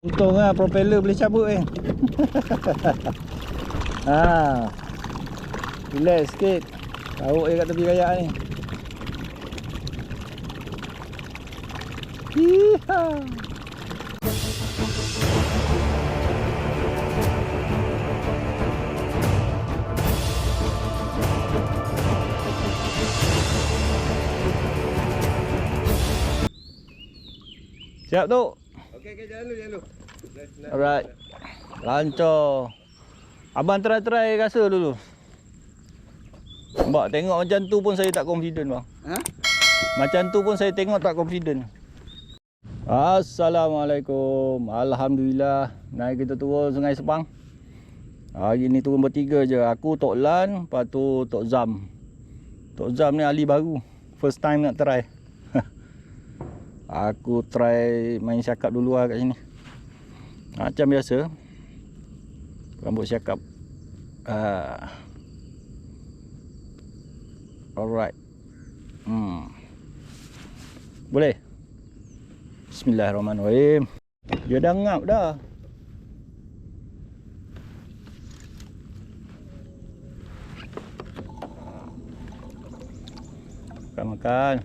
Untung lah propeller boleh cabut kan. Relax sikit. Tarik je kat tepi kayak ni. Yeehaw. Siap tu? Okey, jalan dulu. Alright. Lancar. Abang try rasa dulu. Nampak tengok macam tu pun saya tak confident bang. Ha? Macam tu pun saya tengok tak confident. Assalamualaikum. Alhamdulillah. Naik kita turun Sungai Sepang. Hari ni turun bertiga je. Aku, Tok Lan, lepas tu Tok Zam. Tok Zam ni ahli baru. First time nak try. Aku try main syakap dulu lah kat sini. Macam biasa. Rambut syakap. Alright. Boleh? Bismillahirrahmanirrahim. Dia dah ngap dah. Makan.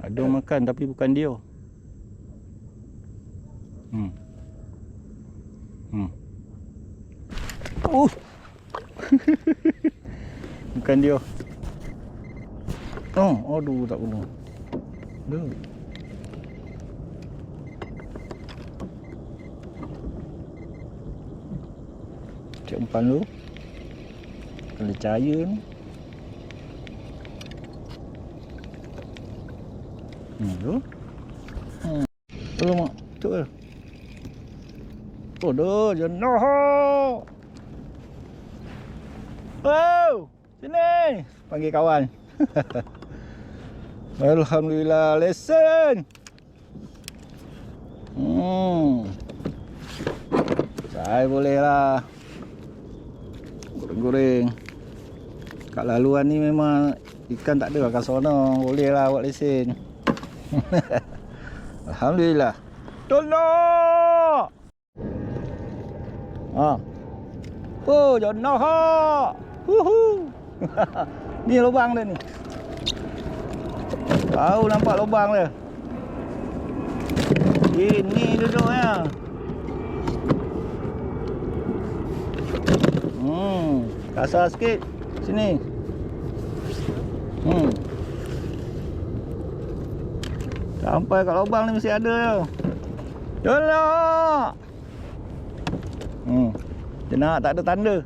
Ada makan tapi bukan dia. Bukan dia. Aduh tak guna. Dah. Cek umpan lu. Kalau cahaya ni. Tu. Tolong mak. Tu ke? Oh dah, jangan. Oh, sini. Panggil kawan. Alhamdulillah, lesen. Saya boleh lah. Goreng-goreng. Kat laluan ni memang ikan tak ada kat sana. Boleh lah buat lesen. Alhamdulillah. Tolong. Oh, jangan ha. Ni lubang dia ni. Tahu nampak lubang dia. Ini duduknya. Kasar sikit. Sini. Sampai kat lubang ni mesti ada je. Tolong. Jenak tak ada tanda.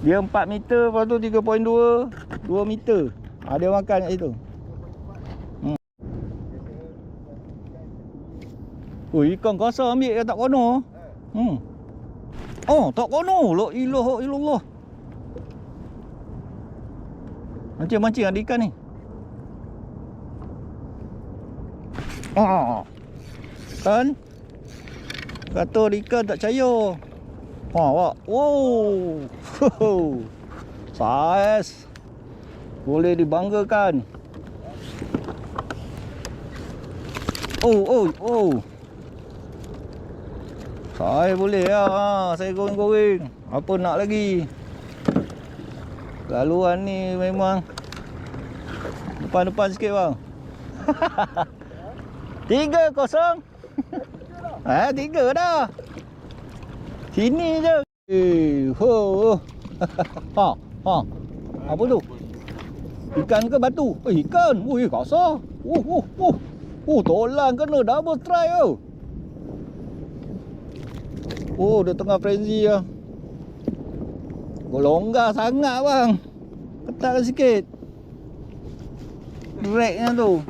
Dia 4 meter, lepas tu 3.2 2 meter. Dia makan kat situ. Ikan kasar ambil ke tak kono? Tak kono. La ilaha illallah. Mancing-mancing ada ikan ni. Kan? Kata ada ikan tak percaya. Wak. Wow. Saiz. Boleh dibanggakan. Oh. Saya boleh lah. Saya goreng-goreng. Apa nak lagi? Laluan ni memang depan-depan sikit bang. 3-0. 3 dah. Sini je. Apa tu? Ikan ke batu? Ikan. Kasar. Tolan kena double try tu. Dia tengah frenzy lah. longgar sangat bang. Ketat sikit. Dragnya tu.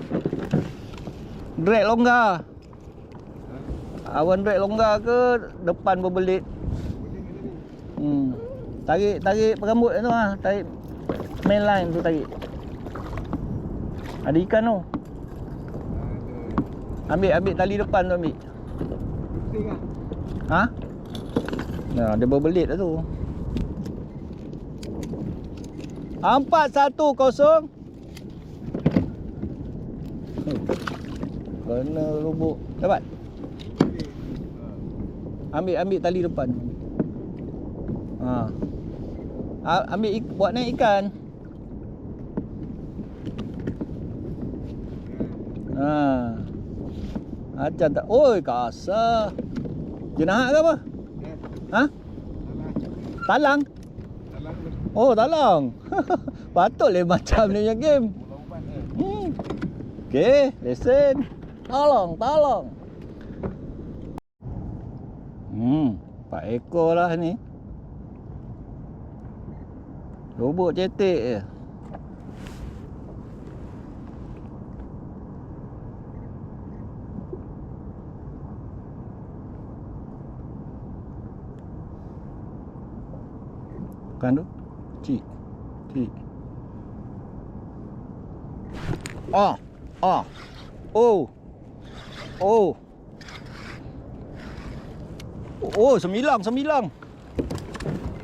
Drag longgar. Awan drag longgar ke depan berbelit? Tarik rambut tu ah, tarik main line tu tarik. Ada ikan tu. Ambil tali depan tu ambil. Ha? Nah, dia berbelit dah tu. 4-1-0. Kena lubuk. Dapat? Ambil tali depan. Ha. Buat naik ikan. Ha. Macam tak. Oi, kasar. Jenahat ke apa? Ha? Talang? Oh, talang. Patutlah macam ni punya game. Okey, lesen. Tolong. 4 ekor lah ni. Lubuk cetek je. Kan tu? Cik. Oh. Oh, sembilang.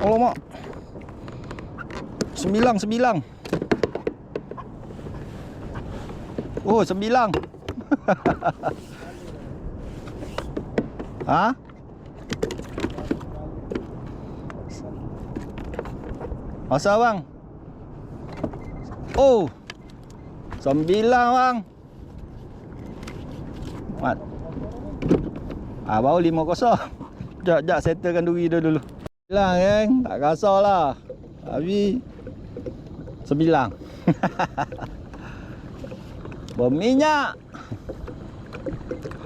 Alamak. Sembilang. Oh, 9. Ha? Masa bang? Oh, 9 bang. Mat. Baru 5-0. Sekejap settlekan duri dia dulu. 9 geng, tak kasar lah. Habis 9. Berminyak.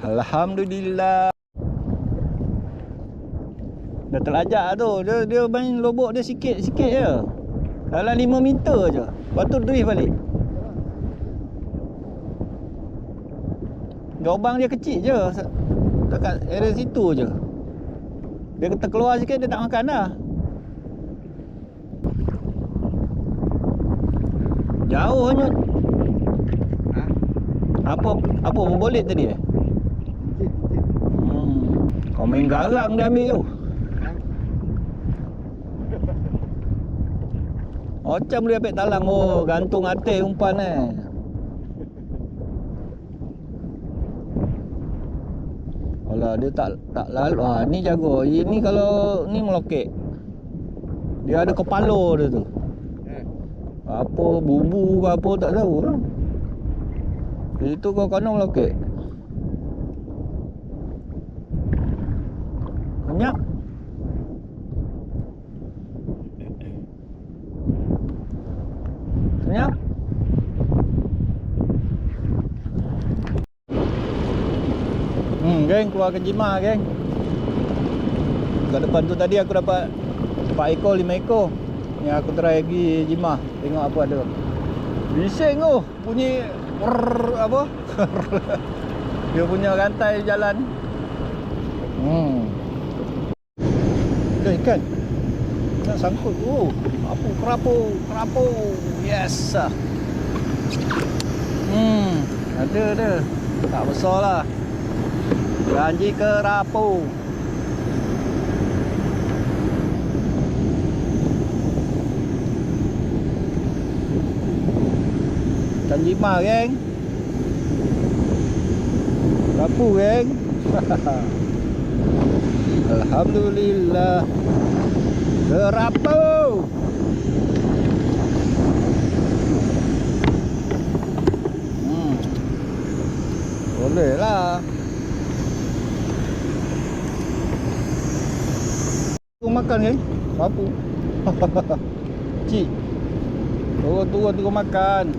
Alhamdulillah. Dah terlajak tu. Dia main lobok dia sikit-sikit je. Dalam 5 meter je. Lepas tu drift balik. Lubang dia kecil je. Dekat area situ je. Dia terkeluar sikit dia tak makan dah. Jauh hanyut. Apa berbolit tadi Kau main garang dia ambil tu. Macam boleh ambil talang. Oh, gantung atas umpan Alah, dia tak lalu. Ni jago. Ini kalau ni melokek. Dia ada kepala dia tu. Apa bubu ke apa tak tahu. Itu kau kena melokek. Banyak. Banyak. Geng, keluarkan jima geng. Kat depan tu tadi aku dapat 4 ekor, 5 ekor. Ni aku try lagi jima. Tengok apa ada. Bising tu. Bunyi apa? Dia punya rantai jalan. Ikan. Nak sangkut. Oh, kerapu. Yes. Ada. Tak besar lah. Janji kerapu. Ikan jima geng. Kerapu geng. Alhamdulillah. Kerapu. Boleh lah. Kau makan geng. Kerapu. Cik. Turun makan.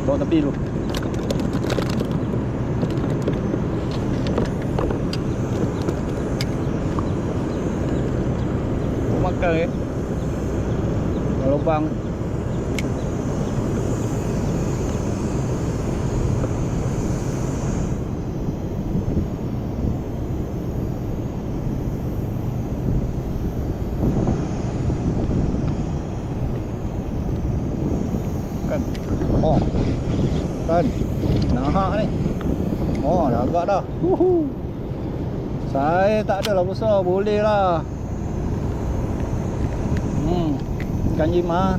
Bawa tepi dulu. makan lubang. Kan. Oh. Kan. Nahak ni. Oh, dah agak dah. Saya tak adalah besar, boleh lah. Ikan jima.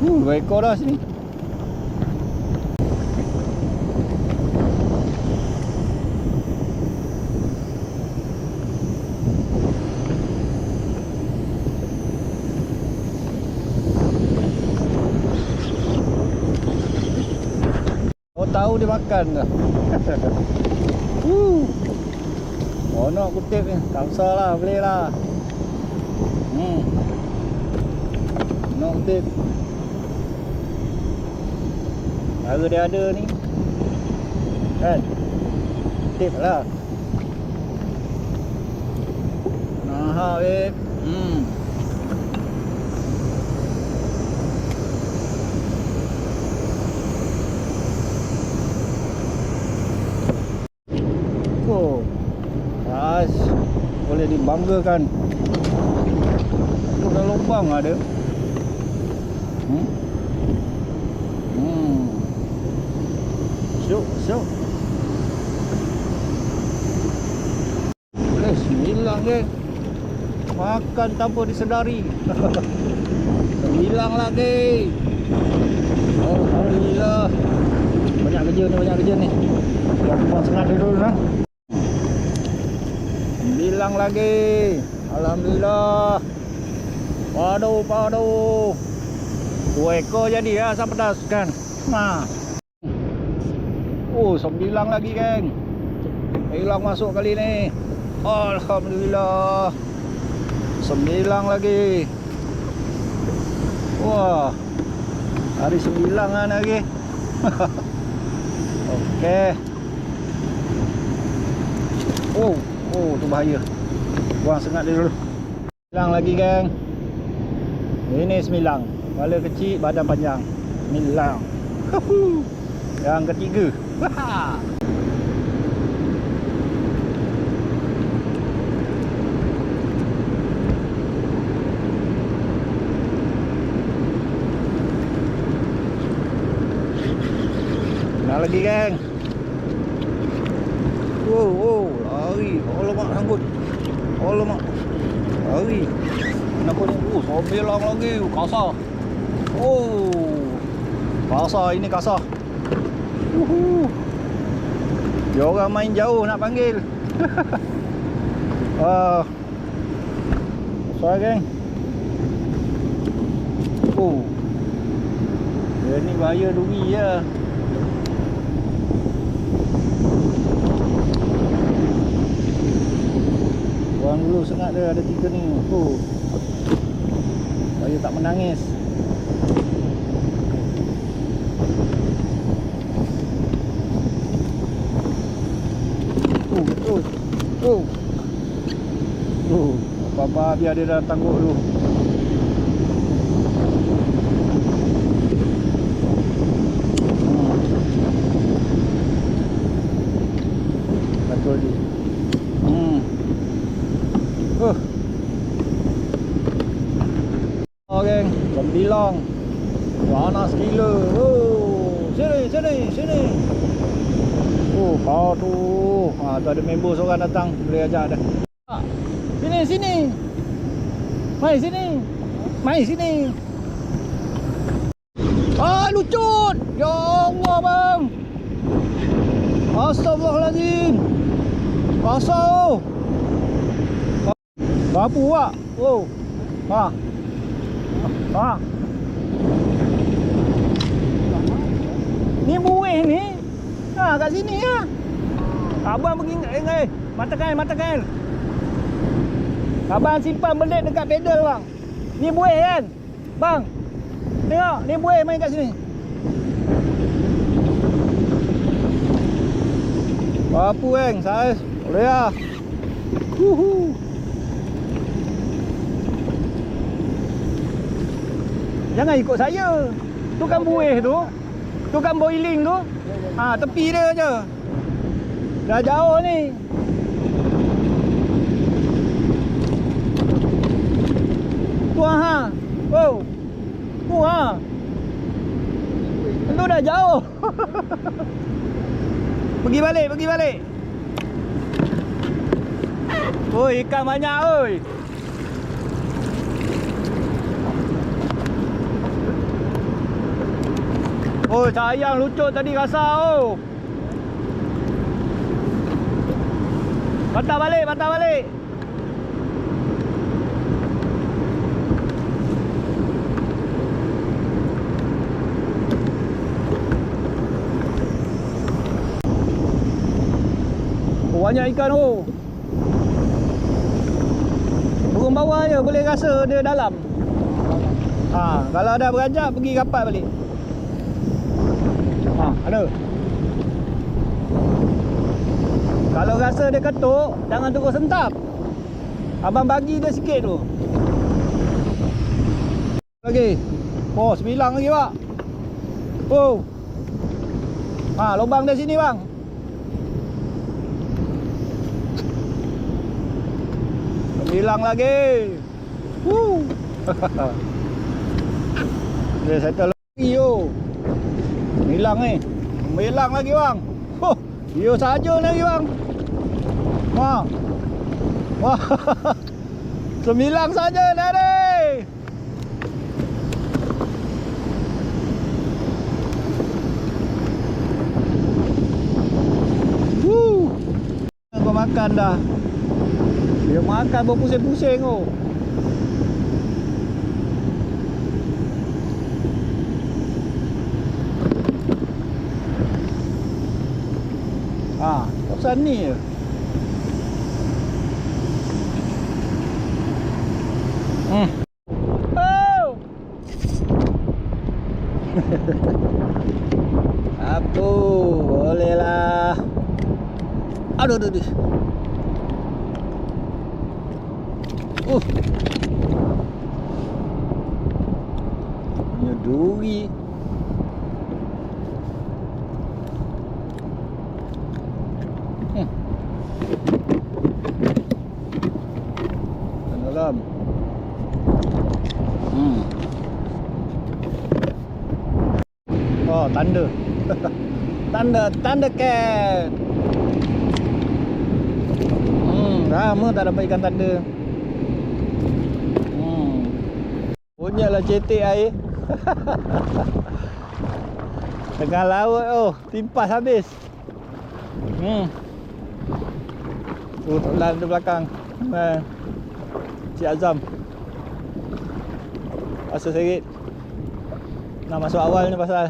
2 ekor dah sini. Oh, tahu dia makan dah. Oh, nak kutip ni. Tak besar lah, boleh lah. Nak kutip. Harga dia ada ni. Kan? Kutip lah. Nah, babe. Oh. Boleh dibanggakan. Itu dalam lubang ada. Syuk. Sembilang geng. Makan tanpa disedari. Sembilang lagi. Alhamdulillah. Banyak kerja ni. Aku buat sengat dulu lah. 9 lagi. Alhamdulillah. Padu. 2 ekor jadi ya, asam pedas kan. Nah. Oh, 9 lagi geng. Hilang masuk kali ni. Alhamdulillah. 9 lagi. Wah. Hari 9 lagi. Okey. Oh, tu bahaya. Buang sengat dia dulu. 9 lagi geng. Ini 9. Kepala kecil, badan panjang. 9. Yang ketiga. Nak lagi geng. Lari. Alamak sangkut. Alamak. Lari. Kenapa ni? Sobelang lagi. Kasar. Kasar ini kasar. Dia orang main jauh nak panggil. Besar geng. Dia ni bahaya duri je. Buang dulu sengat dia, ada 3 ni. Supaya tak menangis. Apa-apa biar dia dah tangguk dulu. Betul dia. Geng, sembilang. Panas gila. Sini. Aduh. Tu ada member seorang datang, boleh ajak dah. Sini. Mai sini. Lucut. Ya Allah, bang. Astagfirullahaladzim. Pasal. Bapu wak. Ni buih ni. Kat sini ya. Abang pergi mata kail. Abang simpan belit dekat pedal bang. Ni buih kan? Bang. Tengok, ni buih main kat sini. Apa saiz? Boleh lah. Jangan ikut saya. Tu kan buih tu. Tu kan boiling tu. Ha, tepi dia je. Dah jauh ni. Tu ha. Oh. Tu ha. Tu dah jauh. Pergi balik, pergi balik. Oi, ikan banyak oi. Oh, sayang lucut tadi rasa oh. Patah balik, patah balik. Oh, banyak ikan oh. Turun bawah je boleh rasa dia dalam. Ha, kalau ada beranjak pergi rapat balik. Ha, ada. Kalau rasa dia ketuk, jangan terus sentap. Abang bagi dia sikit tu. Lagi. Oh, 9 lagi, Pak. Oh. Ha, lubang dia sini, bang. Hilang lagi. Dia settle lagi yo. Hilang ni. Hilang lagi bang. Yo saja lagi bang. Wah. Wah. 9 saja dah ni. Kau makan dah. Dia makan berpusing-pusing tu. Ha, kawasan ni je. Oh. Apa? Boleh lah. Aduh, aduh, aduh. Punya duri. Dalam. Oh, tanda. Tanda cat. Lama tak dapat ikan tanda. Punyalah cetek air. Tengah laut oh, timpas habis. Tu Tolan di belakang. Cik Azam. Pasal serit. Nak masuk awal ni pasal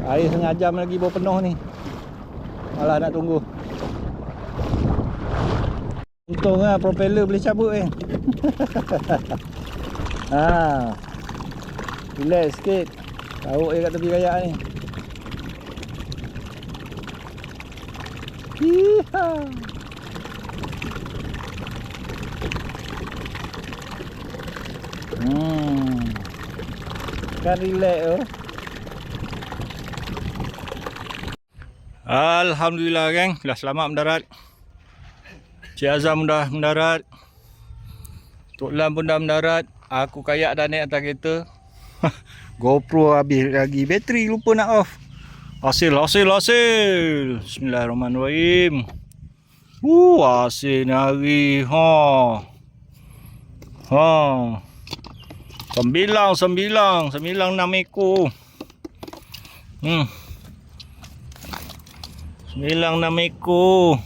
air setengah jam lagi baru penuh ni. Malah nak tunggu. Untunglah propeller boleh cabut kan. Ha. Relax sikit. Tarik je kat tepi kayak ni. Hiha. Kan relax tu. Alhamdulillah geng, dah selamat mendarat. Cik Azam dah mendarat. Tok Lam pun dah mendarat. Aku kayak dah naik atas kereta. GoPro habis lagi. Bateri lupa nak off. Hasil. Bismillahirrahmanirrahim. Hasil ni hari. Sembilang 6 ekor. 9-6 ekor.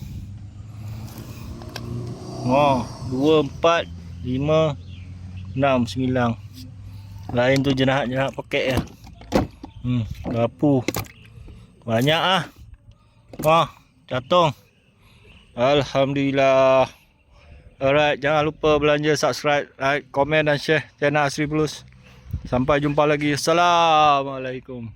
2, 4, 5, 6, 9. Lain tu jenahat paket je. Gapu. Banyak ah. Catong. Alhamdulillah. Alright, jangan lupa belanja, subscribe, like, komen dan share channel Asri Plus. Sampai jumpa lagi. Assalamualaikum.